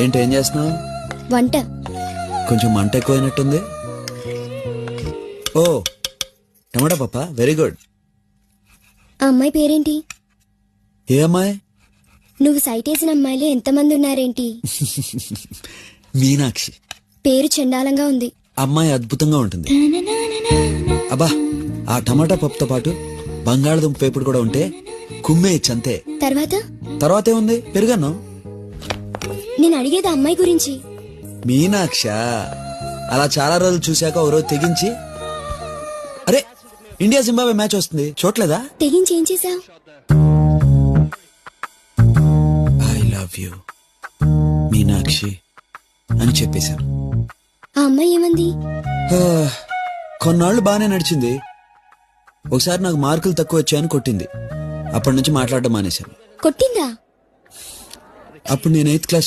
ఏంటి ఏం చేస్తున్నావు? వంట. కొంచెం మంట ఎక్కువైనట్టుంది. ఓ టమాటా పప్ప, వెరీ గుడ్. ఆ అమ్మాయి పేరేంటి? ఏ అమ్మాయి? నువ్వు సైట్ వేసిన అమ్మాయిలు ఎంతమంది ఉన్నారేంటి? మీనాక్షి. పేరు చండాలంగా ఉంది. అమ్మాయి అద్భుతంగా ఉంటుంది. అబ్బా, ఆ టమాటా పప్పుతో పాటు బంగాళదుంప వేపుడు కూడా ఉంటే కుమ్మేయచ్చు అంతే. తర్వాత ఏముంది, పెరుగన్నం. నేను అడిగేది ఆ అమ్మాయి గురించి. మీనాక్ష అలా చాలా రోజులు చూశాక ఓ రోజు తెగించి, అరే ఇండియా జింబాబ్వే మ్యాచ్ వస్తుంది చూడలేదా? తెగించి ఏం చేశావు? ఐ లవ్ యూ మీనాక్షి అని చెప్పేశాను. ఆ అమ్మాయి ఏమంది? కొన్నాళ్ళు బానే నడిచింది. ఒకసారి నాకు మార్కులు తక్కువ వచ్చాయని కొట్టింది. అప్పటి నుంచి మాట్లాడడం మానేశాను. కొట్టిందా? అప్పుడు నేను 8th క్లాస్